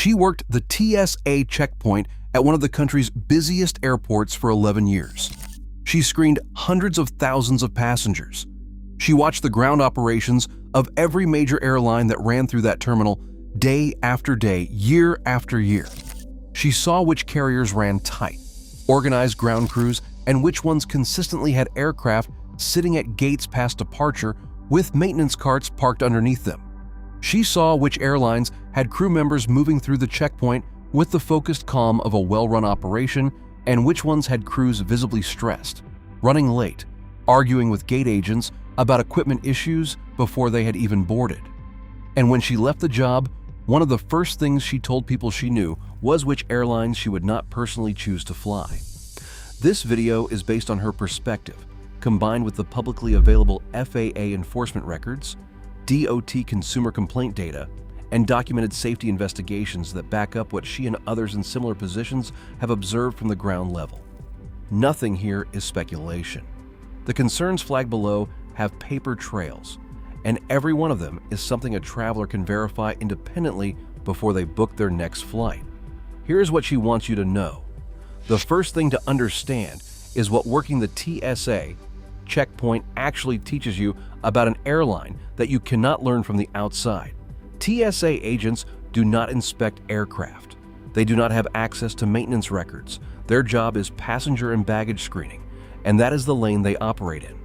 She worked the TSA checkpoint at one of the country's busiest airports for 11 years. She screened hundreds of thousands of passengers. She watched the ground operations of every major airline that ran through that terminal day after day, year after year. She saw which carriers ran tight, organized ground crews, and which ones consistently had aircraft sitting at gates past departure with maintenance carts parked underneath them. She saw which airlines had crew members moving through the checkpoint with the focused calm of a well-run operation, and which ones had crews visibly stressed, running late, arguing with gate agents about equipment issues before they had even boarded. And when she left the job, one of the first things she told people she knew was which airlines she would not personally choose to fly. This video is based on her perspective, combined with the publicly available FAA enforcement records, DOT consumer complaint data, and documented safety investigations that back up what she and others in similar positions have observed from the ground level. Nothing here is speculation. The concerns flagged below have paper trails, and every one of them is something a traveler can verify independently before they book their next flight. Here's what she wants you to know. The first thing to understand is what working the TSA checkpoint actually teaches you about an airline that you cannot learn from the outside. TSA agents do not inspect aircraft. They do not have access to maintenance records. Their job is passenger and baggage screening, and that is the lane they operate in.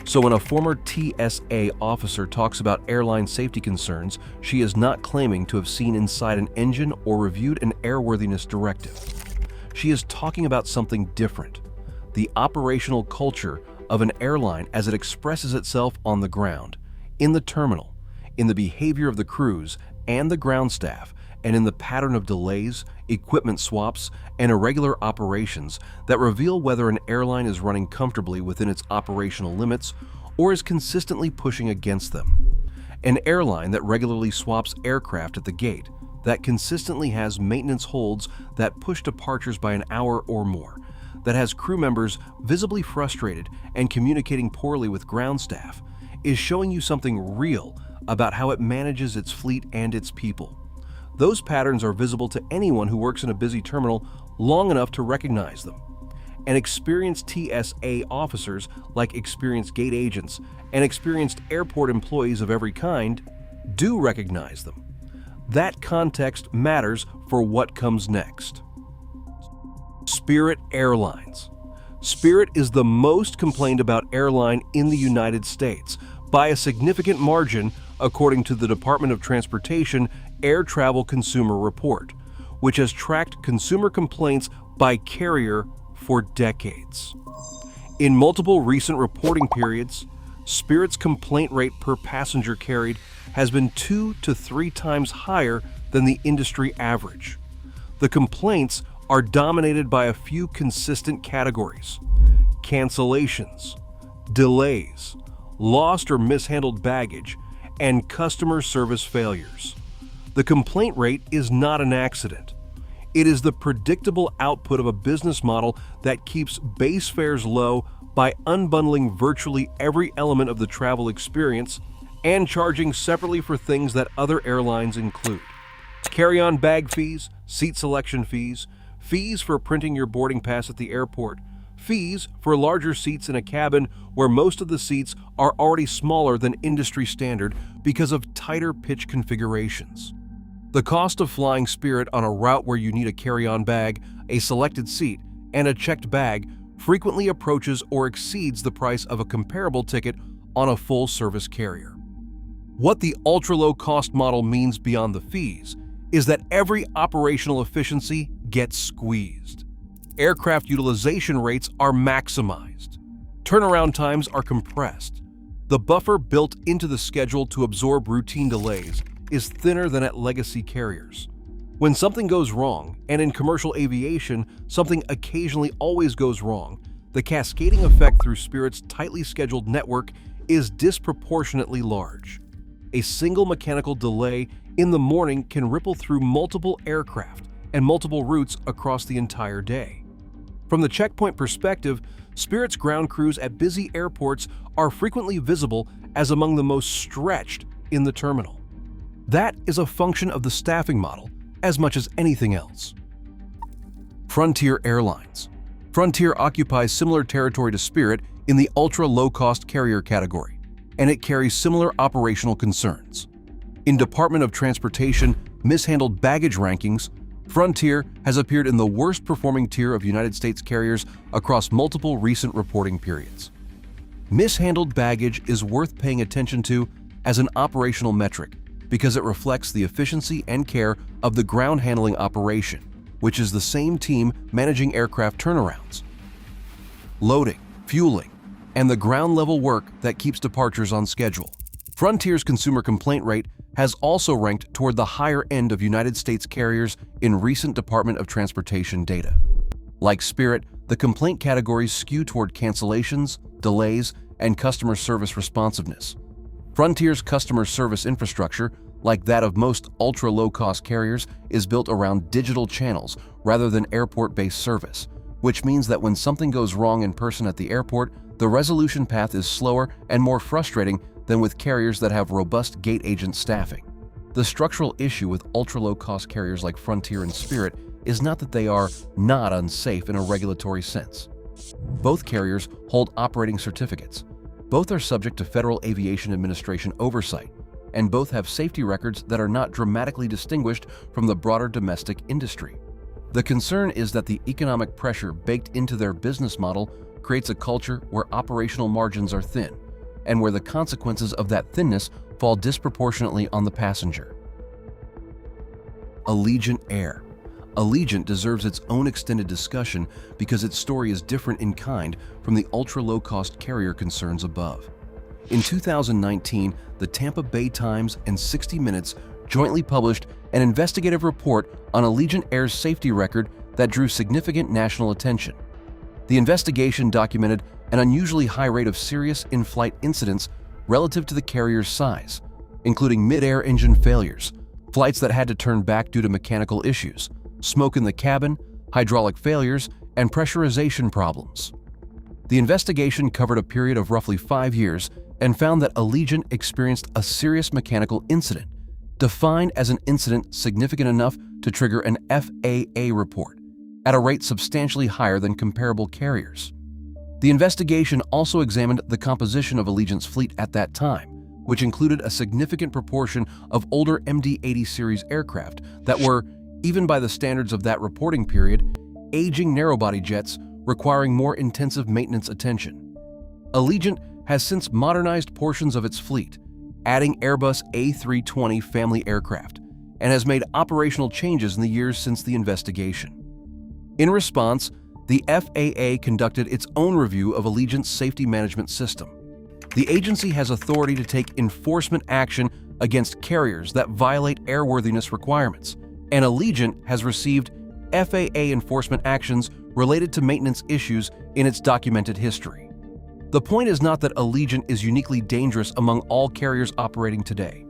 So when a former TSA officer talks about airline safety concerns, she is not claiming to have seen inside an engine or reviewed an airworthiness directive. She is talking about something different, the operational culture of an airline as it expresses itself on the ground, in the terminal, in the behavior of the crews and the ground staff, and in the pattern of delays, equipment swaps, and irregular operations that reveal whether an airline is running comfortably within its operational limits or is consistently pushing against them. An airline that regularly swaps aircraft at the gate, that consistently has maintenance holds that push departures by an hour or more, that has crew members visibly frustrated and communicating poorly with ground staff, is showing you something real about how it manages its fleet and its people. Those patterns are visible to anyone who works in a busy terminal long enough to recognize them. And experienced TSA officers, like experienced gate agents and experienced airport employees of every kind, do recognize them. That context matters for what comes next. Spirit Airlines. Spirit is the most complained about airline in the United States by a significant margin, according to the Department of Transportation Air Travel Consumer Report, which has tracked consumer complaints by carrier for decades. In multiple recent reporting periods, Spirit's complaint rate per passenger carried has been 2 to 3 times higher than the industry average. The complaints are dominated by a few consistent categories: cancellations, delays, lost or mishandled baggage, and customer service failures. The complaint rate is not an accident. It is the predictable output of a business model that keeps base fares low by unbundling virtually every element of the travel experience and charging separately for things that other airlines include: carry-on bag fees, seat selection fees, fees for printing your boarding pass at the airport, fees for larger seats in a cabin where most of the seats are already smaller than industry standard because of tighter pitch configurations. The cost of flying Spirit on a route where you need a carry-on bag, a selected seat, and a checked bag frequently approaches or exceeds the price of a comparable ticket on a full-service carrier. What the ultra-low-cost model means beyond the fees is that every operational efficiency gets squeezed. Aircraft utilization rates are maximized. Turnaround times are compressed. The buffer built into the schedule to absorb routine delays is thinner than at legacy carriers. When something goes wrong, and in commercial aviation, something occasionally always goes wrong, the cascading effect through Spirit's tightly scheduled network is disproportionately large. A single mechanical delay in the morning can ripple through multiple aircraft and multiple routes across the entire day. From the checkpoint perspective, Spirit's ground crews at busy airports are frequently visible as among the most stretched in the terminal. That is a function of the staffing model as much as anything else. Frontier Airlines. Frontier occupies similar territory to Spirit in the ultra-low-cost carrier category, and it carries similar operational concerns. In Department of Transportation mishandled baggage rankings, Frontier has appeared in the worst-performing tier of United States carriers across multiple recent reporting periods. Mishandled baggage is worth paying attention to as an operational metric because it reflects the efficiency and care of the ground handling operation, which is the same team managing aircraft turnarounds, loading, fueling, and the ground-level work that keeps departures on schedule. Frontier's consumer complaint rate has also ranked toward the higher end of United States carriers in recent Department of Transportation data. Like Spirit, the complaint categories skew toward cancellations, delays, and customer service responsiveness. Frontier's customer service infrastructure, like that of most ultra-low-cost carriers, is built around digital channels rather than airport-based service, which means that when something goes wrong in person at the airport, the resolution path is slower and more frustrating than with carriers that have robust gate agent staffing. The structural issue with ultra-low-cost carriers like Frontier and Spirit is not that they are not unsafe in a regulatory sense. Both carriers hold operating certificates. Both are subject to Federal Aviation Administration oversight, and both have safety records that are not dramatically distinguished from the broader domestic industry. The concern is that the economic pressure baked into their business model creates a culture where operational margins are thin, and where the consequences of that thinness fall disproportionately on the passenger. Allegiant Air. Allegiant deserves its own extended discussion because its story is different in kind from the ultra-low-cost carrier concerns above. In 2019, the Tampa Bay Times and 60 Minutes jointly published an investigative report on Allegiant Air's safety record that drew significant national attention. The investigation documented an unusually high rate of serious in-flight incidents relative to the carrier's size, including mid-air engine failures, flights that had to turn back due to mechanical issues, smoke in the cabin, hydraulic failures, and pressurization problems. The investigation covered a period of roughly 5 years and found that Allegiant experienced a serious mechanical incident, defined as an incident significant enough to trigger an FAA report, at a rate substantially higher than comparable carriers. The investigation also examined the composition of Allegiant's fleet at that time, which included a significant proportion of older MD-80 series aircraft that were, even by the standards of that reporting period, aging narrow-body jets requiring more intensive maintenance attention. Allegiant has since modernized portions of its fleet, adding Airbus A320 family aircraft, and has made operational changes in the years since the investigation. In response, the FAA conducted its own review of Allegiant's safety management system. The agency has authority to take enforcement action against carriers that violate airworthiness requirements, and Allegiant has received FAA enforcement actions related to maintenance issues in its documented history. The point is not that Allegiant is uniquely dangerous among all carriers operating today.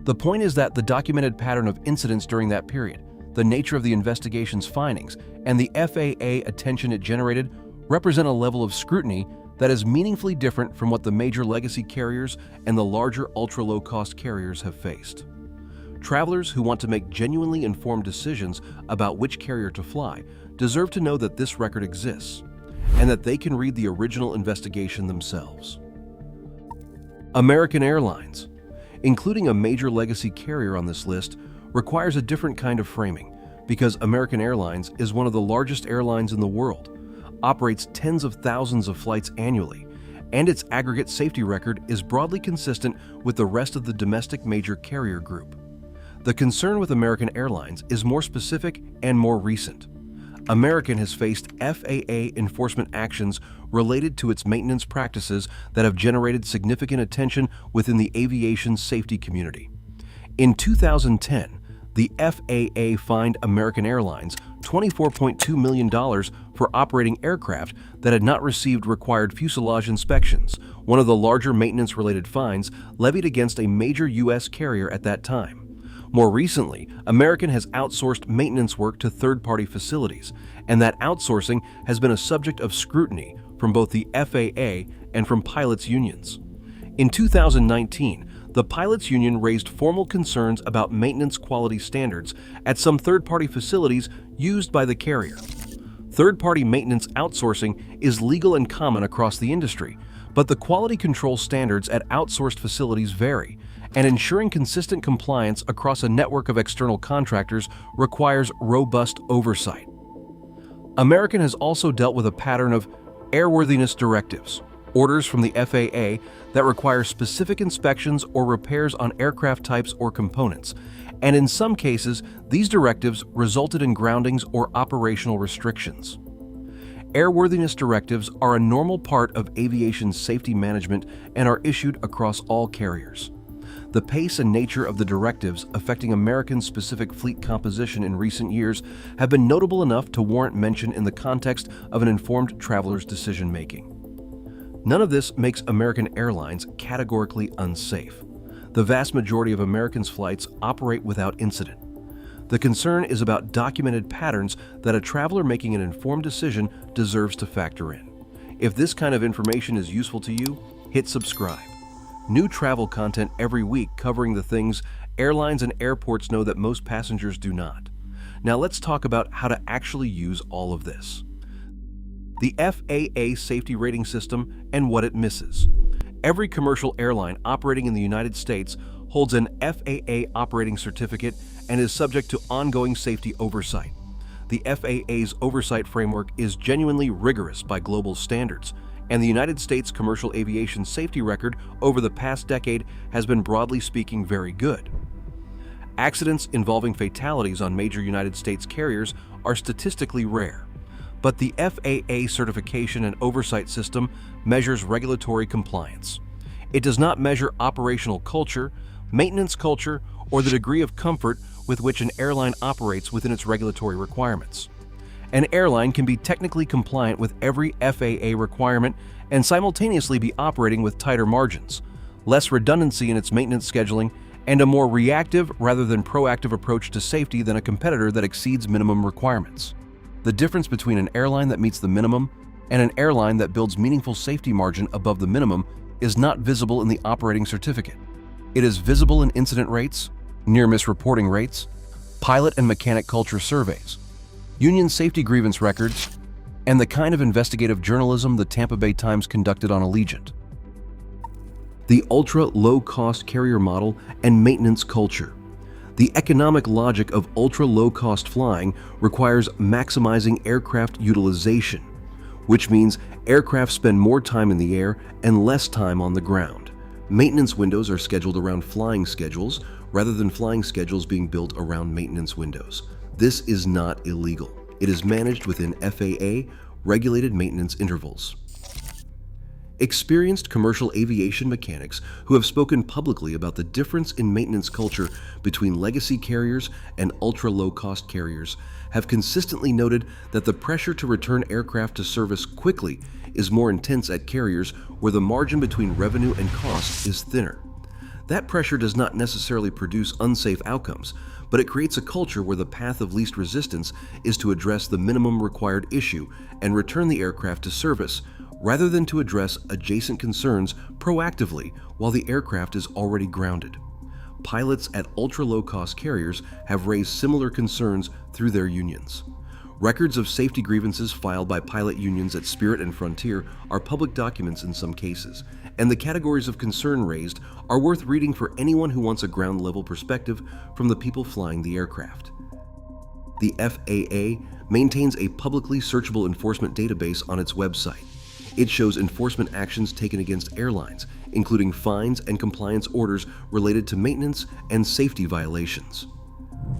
The point is that the documented pattern of incidents during that period, the nature of the investigation's findings, and the FAA attention it generated represent a level of scrutiny that is meaningfully different from what the major legacy carriers and the larger ultra-low-cost carriers have faced. Travelers who want to make genuinely informed decisions about which carrier to fly deserve to know that this record exists, and that they can read the original investigation themselves. American Airlines. Including a major legacy carrier on this list requires a different kind of framing because American Airlines is one of the largest airlines in the world, operates tens of thousands of flights annually, and its aggregate safety record is broadly consistent with the rest of the domestic major carrier group. The concern with American Airlines is more specific and more recent. American has faced FAA enforcement actions related to its maintenance practices that have generated significant attention within the aviation safety community. In 2010, the FAA fined American Airlines $24.2 million for operating aircraft that had not received required fuselage inspections, one of the larger maintenance-related fines levied against a major U.S. carrier at that time. More recently, American has outsourced maintenance work to third-party facilities, and that outsourcing has been a subject of scrutiny from both the FAA and from pilots' unions. In 2019, the pilots' union raised formal concerns about maintenance quality standards at some third-party facilities used by the carrier. Third-party maintenance outsourcing is legal and common across the industry, but the quality control standards at outsourced facilities vary, and ensuring consistent compliance across a network of external contractors requires robust oversight. American has also dealt with a pattern of airworthiness directives, orders from the FAA that require specific inspections or repairs on aircraft types or components, and in some cases, these directives resulted in groundings or operational restrictions. Airworthiness directives are a normal part of aviation safety management and are issued across all carriers. The pace and nature of the directives affecting American's specific fleet composition in recent years have been notable enough to warrant mention in the context of an informed traveler's decision-making. None of this makes American Airlines categorically unsafe. The vast majority of American's flights operate without incident. The concern is about documented patterns that a traveler making an informed decision deserves to factor in. If this kind of information is useful to you, hit subscribe. New travel content every week covering the things airlines and airports know that most passengers do not. Now let's talk about how to actually use all of this. The FAA safety rating system and what it misses. Every commercial airline operating in the United States holds an FAA operating certificate and is subject to ongoing safety oversight. The FAA's oversight framework is genuinely rigorous by global standards, and the United States commercial aviation safety record over the past decade has been, broadly speaking, very good. Accidents involving fatalities on major United States carriers are statistically rare, but the FAA certification and oversight system measures regulatory compliance. It does not measure operational culture, maintenance culture, or the degree of comfort with which an airline operates within its regulatory requirements. An airline can be technically compliant with every FAA requirement and simultaneously be operating with tighter margins, less redundancy in its maintenance scheduling, and a more reactive rather than proactive approach to safety than a competitor that exceeds minimum requirements. The difference between an airline that meets the minimum and an airline that builds meaningful safety margin above the minimum is not visible in the operating certificate. It is visible in incident rates, near-miss reporting rates, pilot and mechanic culture surveys, union safety grievance records, and the kind of investigative journalism the Tampa Bay Times conducted on Allegiant. The ultra-low-cost carrier model and maintenance culture. The economic logic of ultra-low-cost flying requires maximizing aircraft utilization, which means aircraft spend more time in the air and less time on the ground. Maintenance windows are scheduled around flying schedules rather than flying schedules being built around maintenance windows. This is not illegal. It is managed within FAA regulated maintenance intervals. Experienced commercial aviation mechanics who have spoken publicly about the difference in maintenance culture between legacy carriers and ultra-low-cost carriers have consistently noted that the pressure to return aircraft to service quickly is more intense at carriers where the margin between revenue and cost is thinner. That pressure does not necessarily produce unsafe outcomes, but it creates a culture where the path of least resistance is to address the minimum required issue and return the aircraft to service, rather than to address adjacent concerns proactively while the aircraft is already grounded. Pilots at ultra-low-cost carriers have raised similar concerns through their unions. Records of safety grievances filed by pilot unions at Spirit and Frontier are public documents in some cases, and the categories of concern raised are worth reading for anyone who wants a ground-level perspective from the people flying the aircraft. The FAA maintains a publicly searchable enforcement database on its website. It shows enforcement actions taken against airlines, including fines and compliance orders related to maintenance and safety violations.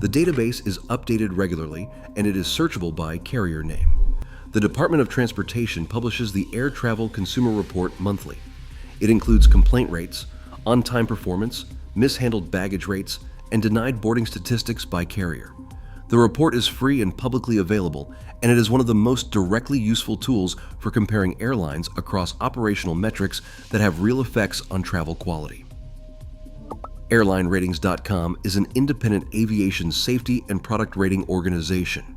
The database is updated regularly, and it is searchable by carrier name. The Department of Transportation publishes the Air Travel Consumer Report monthly. It includes complaint rates, on-time performance, mishandled baggage rates, and denied boarding statistics by carrier. The report is free and publicly available, and it is one of the most directly useful tools for comparing airlines across operational metrics that have real effects on travel quality. AirlineRatings.com is an independent aviation safety and product rating organization.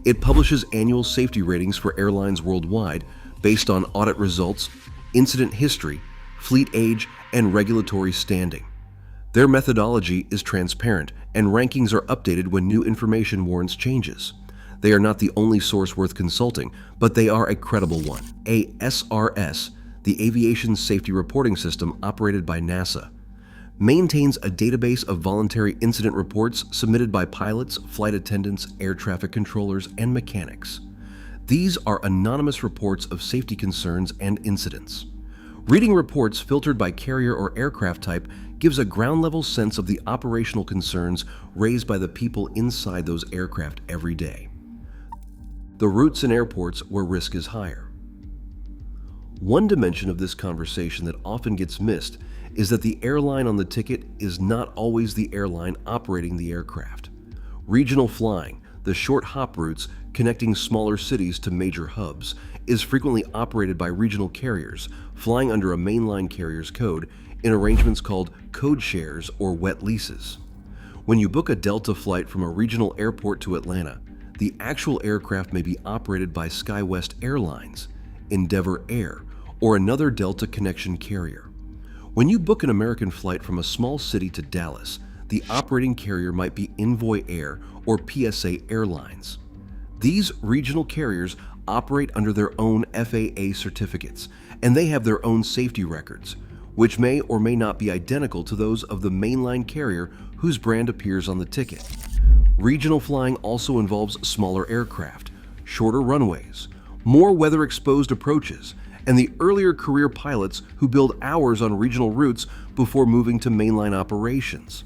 It publishes annual safety ratings for airlines worldwide based on audit results, incident history, fleet age, and regulatory standing. Their methodology is transparent, and rankings are updated when new information warrants changes. They are not the only source worth consulting, but they are a credible one. ASRS, the Aviation Safety Reporting System operated by NASA, maintains a database of voluntary incident reports submitted by pilots, flight attendants, air traffic controllers, and mechanics. These are anonymous reports of safety concerns and incidents. Reading reports filtered by carrier or aircraft type gives a ground-level sense of the operational concerns raised by the people inside those aircraft every day. The routes and airports where risk is higher. One dimension of this conversation that often gets missed is that the airline on the ticket is not always the airline operating the aircraft. Regional flying, the short hop routes connecting smaller cities to major hubs, is frequently operated by regional carriers flying under a mainline carrier's code in arrangements called code shares or wet leases. When you book a Delta flight from a regional airport to Atlanta, the actual aircraft may be operated by SkyWest Airlines, Endeavor Air, or another Delta connection carrier. When you book an American flight from a small city to Dallas, the operating carrier might be Envoy Air or TSA Airlines. These regional carriers operate under their own FAA certificates, and they have their own safety records, which may or may not be identical to those of the mainline carrier whose brand appears on the ticket. Regional flying also involves smaller aircraft, shorter runways, more weather-exposed approaches, and the earlier career pilots who build hours on regional routes before moving to mainline operations.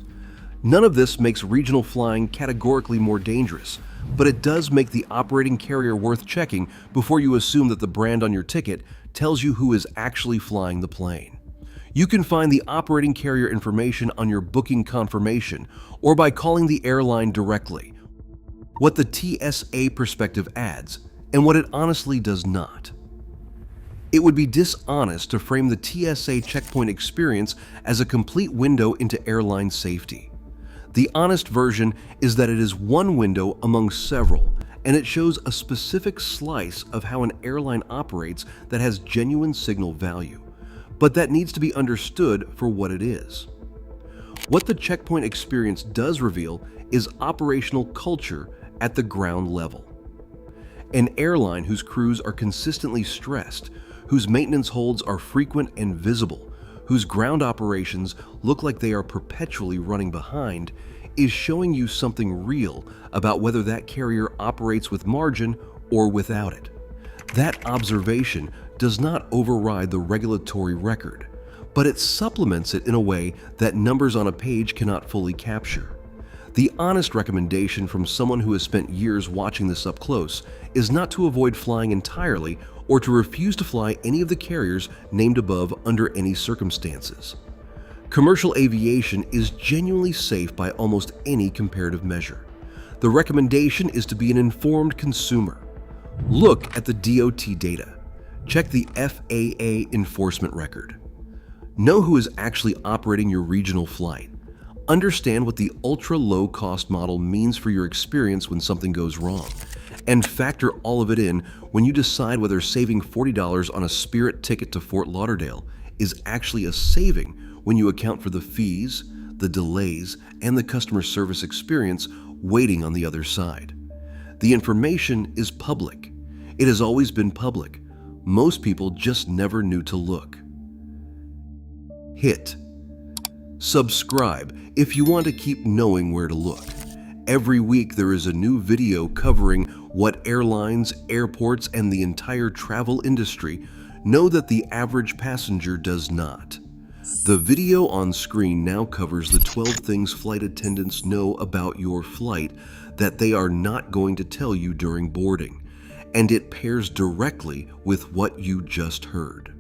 None of this makes regional flying categorically more dangerous, but it does make the operating carrier worth checking before you assume that the brand on your ticket tells you who is actually flying the plane. You can find the operating carrier information on your booking confirmation or by calling the airline directly. What the TSA perspective adds, and what it honestly does not. It would be dishonest to frame the TSA checkpoint experience as a complete window into airline safety. The honest version is that it is one window among several, and it shows a specific slice of how an airline operates that has genuine signal value, but that needs to be understood for what it is. What the checkpoint experience does reveal is operational culture at the ground level. An airline whose crews are consistently stressed, whose maintenance holds are frequent and visible, whose ground operations look like they are perpetually running behind, is showing you something real about whether that carrier operates with margin or without it. That observation does not override the regulatory record, but it supplements it in a way that numbers on a page cannot fully capture. The honest recommendation from someone who has spent years watching this up close is not to avoid flying entirely or to refuse to fly any of the carriers named above under any circumstances. Commercial aviation is genuinely safe by almost any comparative measure. The recommendation is to be an informed consumer. Look at the DOT data. Check the FAA enforcement record. Know who is actually operating your regional flight. Understand what the ultra-low-cost model means for your experience when something goes wrong, and factor all of it in when you decide whether saving $40 on a Spirit ticket to Fort Lauderdale is actually a saving when you account for the fees, the delays, and the customer service experience waiting on the other side. The information is public. It has always been public. Most people just never knew to look. Hit subscribe if you want to keep knowing where to look. Every week there is a new video covering what airlines, airports, and the entire travel industry know that the average passenger does not. The video on screen now covers the 12 things flight attendants know about your flight that they are not going to tell you during boarding, and it pairs directly with what you just heard.